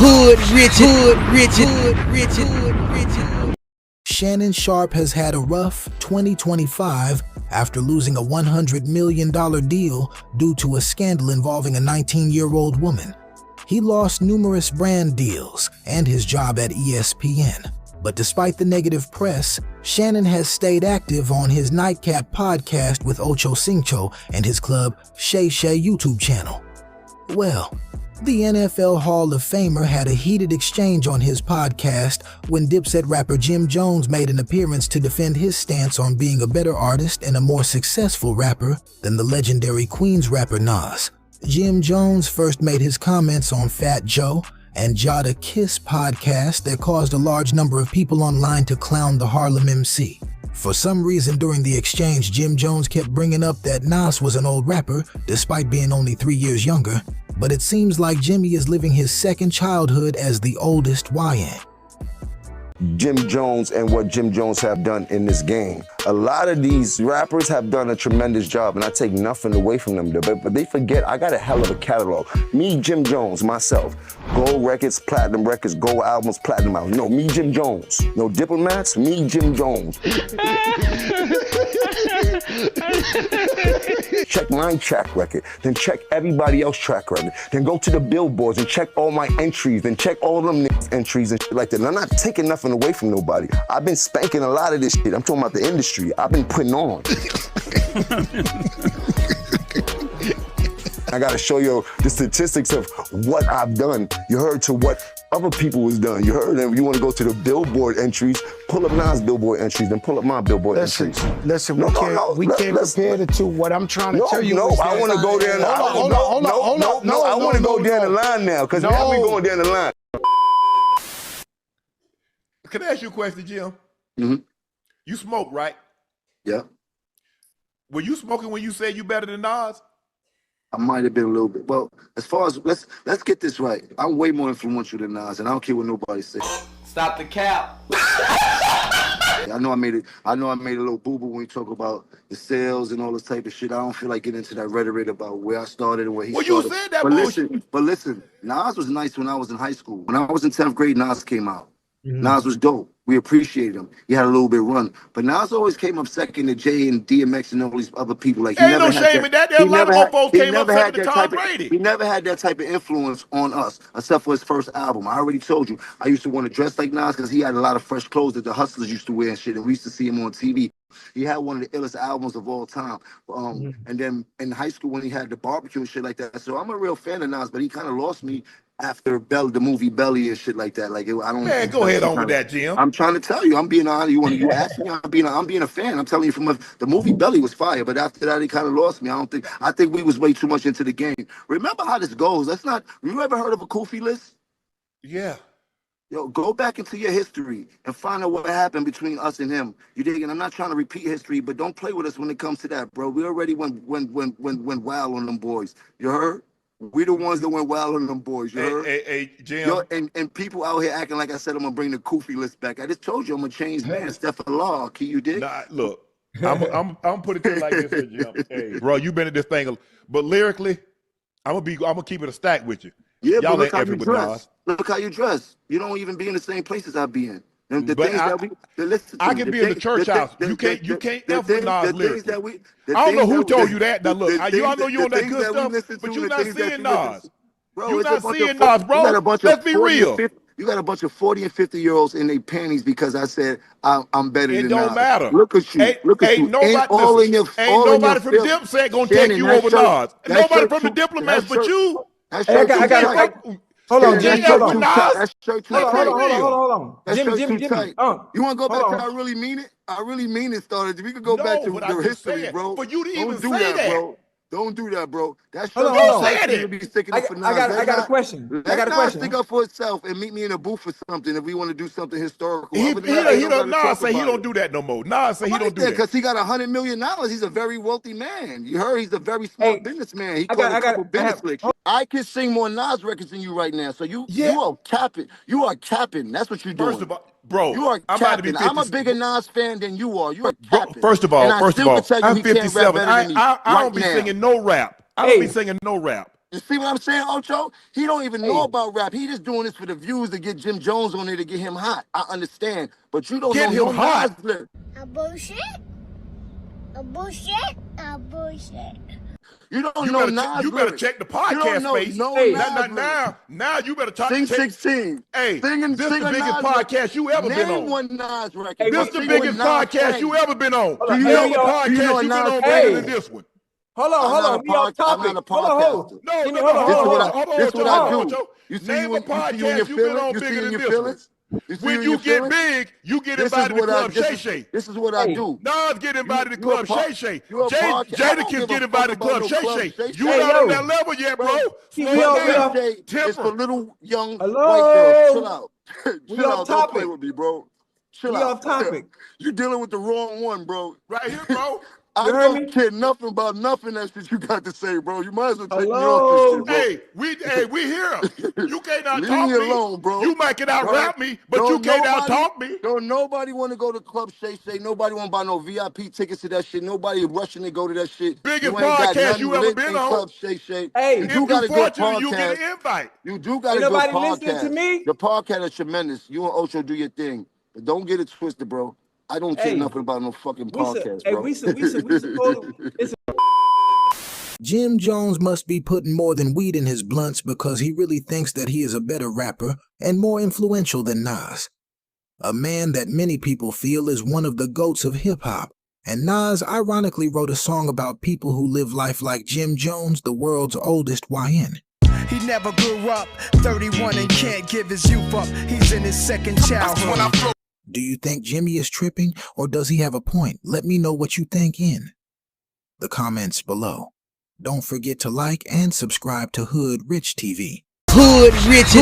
Hood Richard. Shannon Sharpe has had a rough 2025 after losing a $100 million deal due to a scandal involving a 19-year-old woman. He lost numerous brand deals and his job at ESPN. But despite the negative press, Shannon has stayed active on his Nightcap podcast with Ochocinco and his club Shay Shay YouTube channel. Well, the NFL Hall of Famer had a heated exchange on his podcast when dipset rapper Jim Jones made an appearance to defend his stance on being a better artist and a more successful rapper than the legendary Queens rapper Nas. Jim Jones first made his comments on Fat Joe and Jadakiss Podcast that caused a large number of people online to clown the Harlem MC. For some reason during the exchange, Jim Jones kept bringing up that Nas was an old rapper despite being only 3 years younger, but it seems like Jimmy is living his second childhood as the oldest YN. Jim Jones and what Jim Jones have done in this game. A lot of these rappers have done a tremendous job, and I take nothing away from them, but they forget I got a hell of a catalog. Me, Jim Jones, myself, gold records, platinum records, gold albums, platinum albums. No, me, Jim Jones. No diplomats, me, Jim Jones. Check my track record, then check everybody else's track record, then go to the billboards and check all my entries, then check all them entries and shit like that. And I'm not taking nothing away from nobody. I've been spanking a lot of this shit. I'm talking about the industry. I've been putting on. I gotta show you the statistics of what I've done. You heard to what other people was done. You heard them. You want to go to the Billboard entries, pull up Nas Billboard entries, then pull up my Billboard entries. Listen, we can't compare the two. What I'm trying to tell you is I want to go there. I want to go down the line now, because now we going down the line. Can I ask you a question, Jim? Mm-hmm. You smoke, right? Yeah. Were you smoking when you said you better than Nas? I might have been a little bit. Well, as far as let's get this right. I'm way more influential than Nas, and I don't care what nobody says. Stop the cap. I know I made it. I know I made a little boo-boo when you talk about the sales and all this type of shit. I don't feel like getting into that rhetoric about where I started and where he started. Well, you said that bullshit. But listen, Nas was nice when I was in high school. When I was in 10th grade, Nas came out. Nas was dope. We appreciated him. He had a little bit of run. But Nas always came up second to Jay and DMX and all these other people. Like, ain't no shame in that. There a lot of folks came up second to Tom Brady. He never had that type of influence on us, except for his first album. I already told you, I used to want to dress like Nas because he had a lot of fresh clothes that the hustlers used to wear and shit, and we used to see him on TV. He had one of the illest albums of all time. And then in high school when he had the barbecue and shit like that. So I'm a real fan of Nas, but he kind of lost me after the movie Belly and shit like that. Like, I don't. Man, go ahead on with that, Jim. I'm trying to tell you, I'm being honest. You ask me, I'm being a fan. I'm telling you, the movie Belly was fire, but after that, he kind of lost me. I think we was way too much into the game. Remember how this goes. You ever heard of a Kofi list? Yeah. Yo, go back into your history and find out what happened between us and him. You dig? And I'm not trying to repeat history, but don't play with us when it comes to that, bro. We already went wild on them boys. You heard? We the ones that went wild on them boys. You heard? Hey, Jim. Yo, and people out here acting like I said I'm gonna bring the Kofi list back. I just told you I'm gonna change man. Stephen Law. Can you dig? Nah, look, I'm putting it to you like this, here, Jim. Hey, bro, you been at this thing, but lyrically, I'm gonna keep it a stack with you. Yeah, y'all but look how you dress. Nas. Look how you dress. You don't even be in the same places I be in. And the But things I can be in the church house. You can't F with Nas lyrics. I don't know who told you that. Now look, y'all know you on that good stuff, but you're not seeing Nas. You're not seeing Nas, bro. Let's be real. You got a bunch of 40 and 50-year-olds in their panties because I said I'm better than Nas. It don't matter. Look at you. Look at you. Ain't nobody from Dipset gonna take you over Nas. Nobody from the Diplomats but you. Hold on, Jim. Hold on. That shirt too tight. Hold on. That Jimmy. You want to go back to I really mean it? I really mean it started. We could go back to the history, bro. For you to even do say that, bro. Don't do that, bro. That shirt to be sticking up for Nas. I got a question. Let Nas stick up for itself and meet me in a booth for something if we want to do something historical. Nas say he don't do that no more. Nas say he don't do that because he got $100 million. He's a very wealthy man. You heard? He's a very smart businessman. He called a couple business clicks. I can sing more Nas records than you right now. So you are capping. You are capping. That's what you're doing. First of all, bro, you are capping. I'm a bigger Nas fan than you are. You are capping. First of all, I'm 57. I don't be singing singing no rap. I don't be singing no rap. You see what I'm saying, Ocho? He don't even know about rap. He just doing this for the views to get Jim Jones on there to get him hot. I understand, but you don't know him hot. A bullshit. A bullshit. A bullshit. You don't know Nas. You better check the podcast space. Now you better talk. Sing 16. Hey, this is the biggest podcast you ever been on. Name one Nas record. This is the biggest podcast you ever been on. You know the podcast you been on bigger than this one. Hold on. We off topic. I'm not a podcaster. No. This is what I do. You see Name you a in your podcast you been on feelings? You see bigger in than your this feelings? When you get big, you get invited to Club Shay Shay. This is what I do. Nas get invited to Club Shay Shay. Jadakiss get invited to Club Shay Shay. You Hey, not yo. on that level yet, bro. It's for little young white girls. Chill out. Chill out. Don't play with me, bro. Chill out. off topic. You dealing with the wrong one, bro. Right here, bro. I don't care nothing about nothing that shit you got to say, bro. You might as well take me off this shit, bro. We here. You can't out Leave talk me alone, bro. You might can out rap me, but you can't out talk me. Don't nobody want to go to Club Shay Shay. Nobody want to buy no VIP tickets to that shit. Nobody rushing to go to that shit. Biggest podcast you ever been on. Club Shay Shay. Hey, you If do got a you good fortunate, podcast. you get an invite. You do got a Ain't good podcast. nobody listening to me? The podcast is tremendous. You and Ocho do your thing, but don't get it twisted, bro. I don't care nothing about no fucking podcast, bro. We supposed. Jim Jones must be putting more than weed in his blunts because he really thinks that he is a better rapper and more influential than Nas. A man that many people feel is one of the GOATs of hip-hop, and Nas ironically wrote a song about people who live life like Jim Jones, the world's oldest YN. He never grew up, 31 and can't give his youth up. He's in his second childhood. Do you think Jimmy is tripping, or does he have a point? Let me know what you think in the comments below. Don't forget to like and subscribe to Hood Rich TV. Hood Rich.